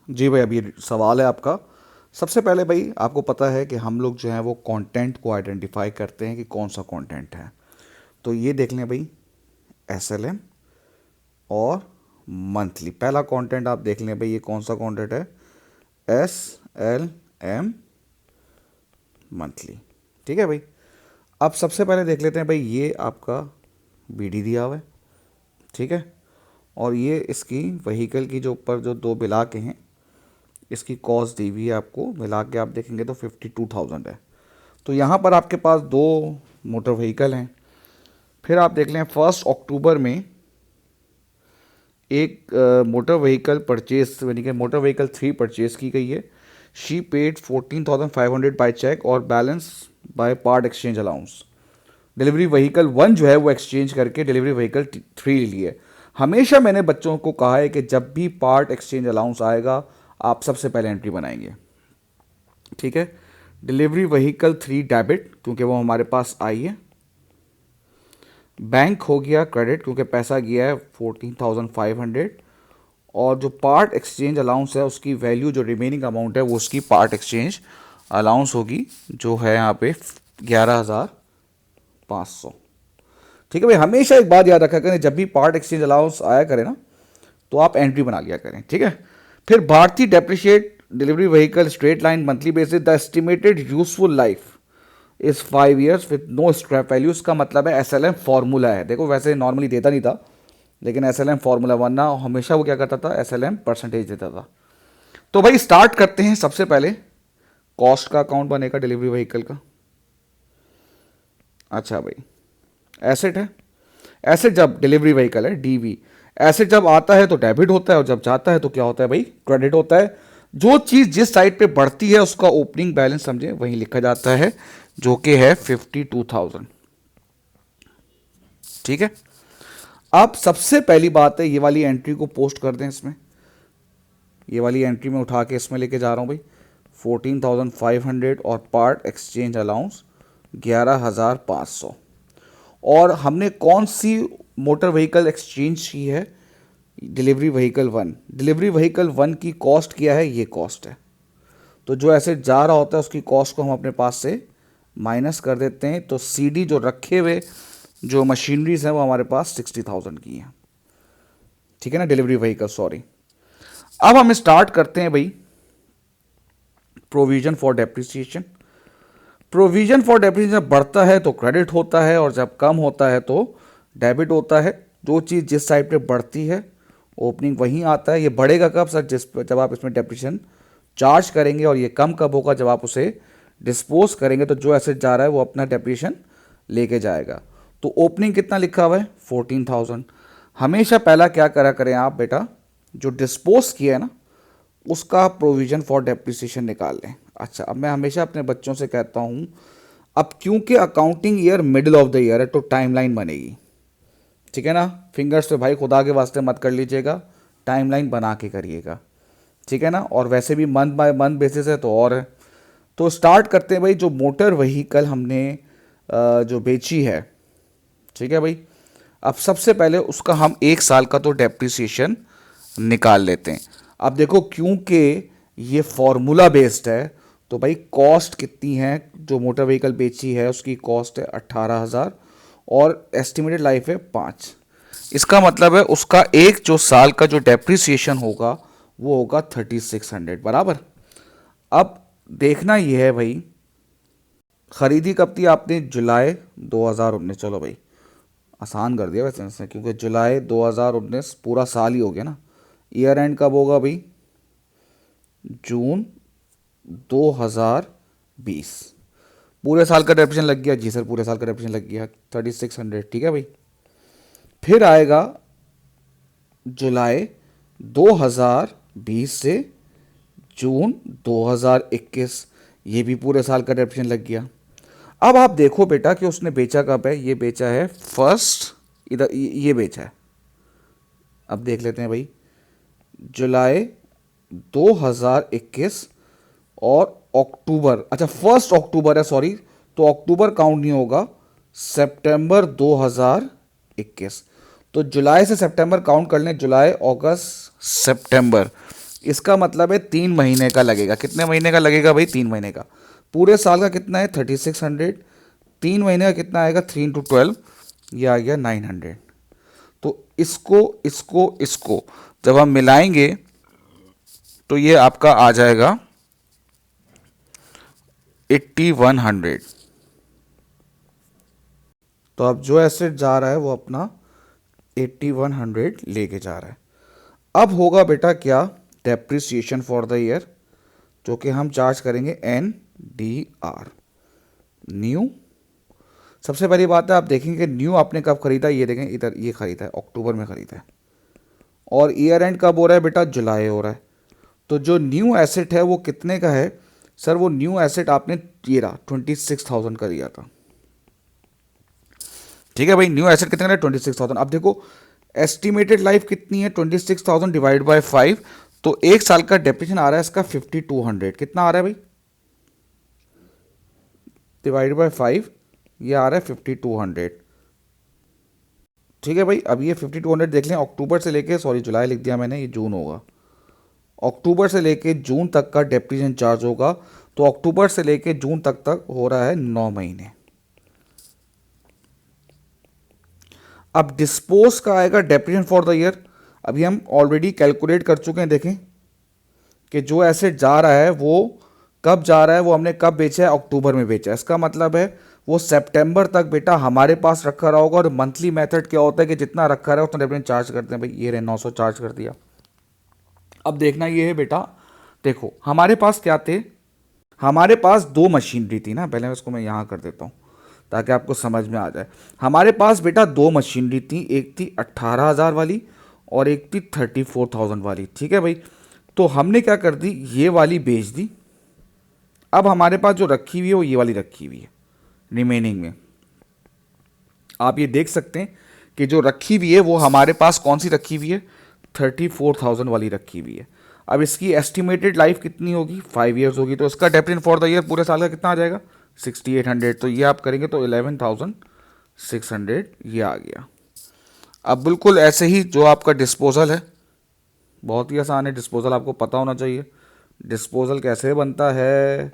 जी भाई, अभी सवाल है आपका। सबसे पहले भाई आपको पता है कि हम लोग जो है वो कंटेंट को आइडेंटिफाई करते हैं कि कौन सा कंटेंट है। तो ये देख लें भाई, एसएलएम और मंथली। पहला कंटेंट आप देख लें भाई, ये कौन सा कंटेंट है? S L M monthly. ठीक है भाई। अब सबसे पहले देख लेते हैं भाई, ये आपका बीडी दिया हुआ है। ठीक है। और ये इसकी वहीकल की जो ऊपर जो दो बिला के हैं, इसकी कॉस्ट दी हुई है आपको, मिला के आप देखेंगे तो 52,000 है। तो यहाँ पर आपके पास दो मोटर व्हीकल हैं। फिर आप देख लें 1 अक्टूबर में एक मोटर व्हीकल परचेज, यानी कि मोटर व्हीकल 3 परचेज की गई है। शी पेड 14,500 बाय चेक और balance by part exchange allowance. Delivery vehicle 1 जो है वो एक्सचेंज करके डिलीवरी व्हीकल 3 ले लिए। हमेशा मैंने बच्चों को कहा है कि जब भी पार्ट एक्सचेंज अलाउंस आएगा, आप सबसे पहले एंट्री बनाएंगे। ठीक है। डिलीवरी व्हीकल 3 डेबिट, क्योंकि वो हमारे पास आई है। बैंक हो गया क्रेडिट, क्योंकि पैसा गया है 14,500। और जो पार्ट एक्सचेंज अलाउंस है उसकी वैल्यू, जो रिमेनिंग अमाउंट है वो उसकी पार्ट एक्सचेंज अलाउंस होगी, जो है यहाँ पे 11,500। ठीक है भाई। हमेशा एक बात याद रखा करें, जब भी पार्ट एक्सचेंज अलाउंस आया करे ना, तो आप एंट्री बना लिया करें। ठीक है। फिर भारतीय depreciate delivery vehicle straight line monthly basis, the estimated useful life is 5 years with no scrap value. इसका मतलब है एसएलएम फॉर्मूला है। देखो वैसे नॉर्मली देता नहीं था, लेकिन एसएलएम फॉर्मूला, वरना हमेशा वो क्या करता था, एसएलएम परसेंटेज देता था। तो भाई स्टार्ट करते हैं। सबसे पहले कॉस्ट का अकाउंट बनेगा डिलीवरी व्हीकल का। अच्छा भाई, एसेट है। एसेट जब डिलीवरी व्हीकल है, डीवी। एसेट जब आता है तो डेबिट होता है, और जब जाता है तो क्या होता है भाई, क्रेडिट होता है। जो चीज़ जिस साइड पे बढ़ती है उसका ओपनिंग बैलेंस समझे वहीं लिखा जाता है, जो कि है 52,000। ठीक है। अब सबसे पहली बात है, ये वाली एंट्री को पोस्ट कर दें इसमें। ये वाली एंट्री में उठा के इसमें लेके जा रहा हूँ भाई, 14,500 और पार्ट एक्सचेंज अलाउंस 11,500। और हमने कौन सी मोटर व्हीकल एक्सचेंज की है? Delivery vehicle 1। डिलीवरी व्हीकल 1 की कॉस्ट क्या है? ये कॉस्ट है। तो जो ऐसे जा रहा होता है उसकी कॉस्ट को हम अपने पास से माइनस कर देते हैं। तो सीडी जो रखे हुए जो मशीनरीज हैं वो हमारे पास 60,000 की हैं। ठीक है ना, डिलीवरी व्हीकल, सॉरी। अब हम स्टार्ट करते हैं भाई, provision for depreciation. Provision for depreciation जब बढ़ता है तो क्रेडिट होता है, और जब कम होता है तो डेबिट होता है। जो चीज़ जिस साइड पे बढ़ती है ओपनिंग वहीं आता है। ये बढ़ेगा कब सर? जब आप इसमें डेप्रिसिएशन चार्ज करेंगे। और ये कम कब होगा? जब आप उसे डिस्पोज करेंगे। तो जो एसेट जा रहा है वो अपना डेप्रिसिएशन लेके जाएगा। तो ओपनिंग कितना लिखा हुआ है? 14,000। हमेशा पहला क्या करा करें आप बेटा, जो डिस्पोज किया है ना उसका प्रोविजन फॉर डेप्रिसिएशन निकाल लें। अच्छा, अब मैं हमेशा अपने बच्चों से कहता हूँ, अब क्योंकि accounting year middle of the year है तो टाइमलाइन बनेगी। ठीक है ना, फिंगर्स पे भाई खुदा के वास्ते मत कर लीजिएगा, टाइमलाइन बना के करिएगा। ठीक है ना। और वैसे भी मंथ बाय मंथ बेसिस है तो और है। तो स्टार्ट करते हैं भाई, जो मोटर व्हीकल हमने जो बेची है। ठीक है भाई। अब सबसे पहले उसका हम 1 साल का तो डेप्रिसिएशन निकाल लेते हैं। अब देखो, क्योंकि ये फॉर्मूला बेस्ड है तो भाई कॉस्ट कितनी है? जो मोटर व्हीकल बेची है उसकी कॉस्ट है 18,000, और एस्टिमेटेड लाइफ है 5। इसका मतलब है उसका एक जो साल का जो डेप्रिसिएशन होगा वो होगा 3600 बराबर। अब देखना यह है भाई, खरीदी कब थी आपने? जुलाई 2019। चलो भाई, आसान कर दिया वैसे इसने, क्योंकि जुलाई 2019 पूरा साल ही हो गया ना। ईयर एंड कब होगा भाई? जून 2020। पूरे साल का डेप्रिसिएशन लग गया? जी सर, पूरे साल का डेप्रिसिएशन लग गया 3600। ठीक है भाई। फिर आएगा जुलाई 2020 से जून 2021, ये भी पूरे साल का डेप्रिसिएशन लग गया। अब आप देखो बेटा कि उसने बेचा कब है। ये बेचा है फर्स्ट, इधर ये बेचा है। अब देख लेते हैं भाई, जुलाई 2021 और अक्टूबर, अच्छा 1 अक्टूबर है, सॉरी। तो अक्टूबर काउंट नहीं होगा, सितंबर 2021। तो जुलाई से सितंबर काउंट कर लें, जुलाई अगस्त सितंबर। इसका मतलब है 3 महीने का लगेगा। कितने महीने का लगेगा भाई? 3 महीने का। पूरे साल का कितना है? 3600। 3 महीने का कितना आएगा? 3 into 12, ये आ गया 900। तो इसको इसको इसको जब हम मिलाएंगे तो ये आपका आ जाएगा 8100। तो अब जो एसेट जा रहा है वो अपना 8100 लेके जा रहा है। अब होगा बेटा क्या? डेप्रिसिएशन फॉर द ईयर, जो कि हम चार्ज करेंगे NDR, न्यू। सबसे पहली बात है, आप देखेंगे न्यू आपने कब खरीदा, ये देखें इधर, ये खरीदा है अक्टूबर में खरीदा है, और ईयर एंड कब हो रहा है बेटा? जुलाई हो रहा है। तो जो न्यू एसेट है वो कितने का है सर? वो न्यू एसेट आपने ये रहा 26,000 का लिया था। ठीक है भाई, न्यू एसेट कितने का है? 26,000। अब देखो एस्टिमेटेड लाइफ कितनी है? 26,000 डिवाइड बाय 5, तो एक साल का डेप्रिसिएशन आ रहा है इसका 5200। कितना आ रहा है भाई? डिवाइड बाय 5, ये आ रहा है 5200। ठीक है भाई, अब ये 5200 देख लें। अक्टूबर से लेके, सॉरी जुलाई लिख दिया मैंने, ये जून होगा। अक्टूबर से लेके जून तक का डेप्रिसिएशन चार्ज होगा। तो अक्टूबर से लेके जून तक हो रहा है 9 महीने। अब डिस्पोज का आएगा डेप्रिसिएशन फॉर द ईयर। अभी हम ऑलरेडी कैलकुलेट कर चुके हैं, देखें कि जो एसेट जा रहा है वो कब जा रहा है, वो हमने कब बेचा है? अक्टूबर में बेचा है। इसका मतलब है वो सितंबर तक बेटा हमारे पास रखा रहा होगा। और मंथली मेथड क्या होता है कि जितना रखा रहा है उतना डेप्रिसिएशन चार्ज करते हैं। भाई ये रहे 900 चार्ज कर दिया। अब देखना ये है बेटा, देखो हमारे पास क्या थे? हमारे पास 2 मशीनरी थी ना। पहले इसको मैं यहाँ कर देता हूँ ताकि आपको समझ में आ जाए। हमारे पास बेटा 2 मशीनरी थी, एक थी 18,000 वाली और एक थी 34,000 वाली। ठीक है भाई, तो हमने क्या कर दी, ये वाली बेच दी। अब हमारे पास जो रखी हुई है वो ये वाली रखी हुई है रिमेनिंग में। आप ये देख सकते हैं कि जो रखी हुई है वो हमारे पास कौन सी रखी हुई है? 34,000 वाली रखी हुई है। अब इसकी एस्टिमेटेड लाइफ कितनी होगी? 5 ईयर्स होगी। तो इसका डेप्रिसिएशन फॉर द ईयर पूरे साल का कितना आ जाएगा? 6800। तो ये आप करेंगे तो 11,600 ये आ गया। अब बिल्कुल ऐसे ही जो आपका डिस्पोजल है, बहुत ही आसान है। डिस्पोजल आपको पता होना चाहिए। डिस्पोजल कैसे बनता है?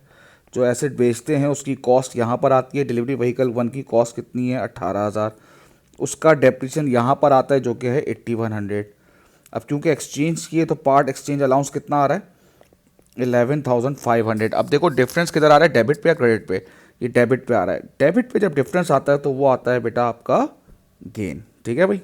जो एसेट बेचते हैं उसकी कॉस्ट यहाँ पर आती है। डिलीवरी व्हीकल 1 की कॉस्ट कितनी है? 18,000। उसका डेप्रिसिएशन यहाँ पर आता है जो कि है 8100। अब क्योंकि एक्सचेंज किए तो पार्ट एक्सचेंज अलाउंस कितना आ रहा है? 11,500। अब देखो डिफरेंस किधर आ रहा है? डेबिट पे या क्रेडिट पे? ये डेबिट पे आ रहा है। डेबिट पे जब डिफरेंस आता है तो वो आता है बेटा आपका गेन। ठीक है भाई।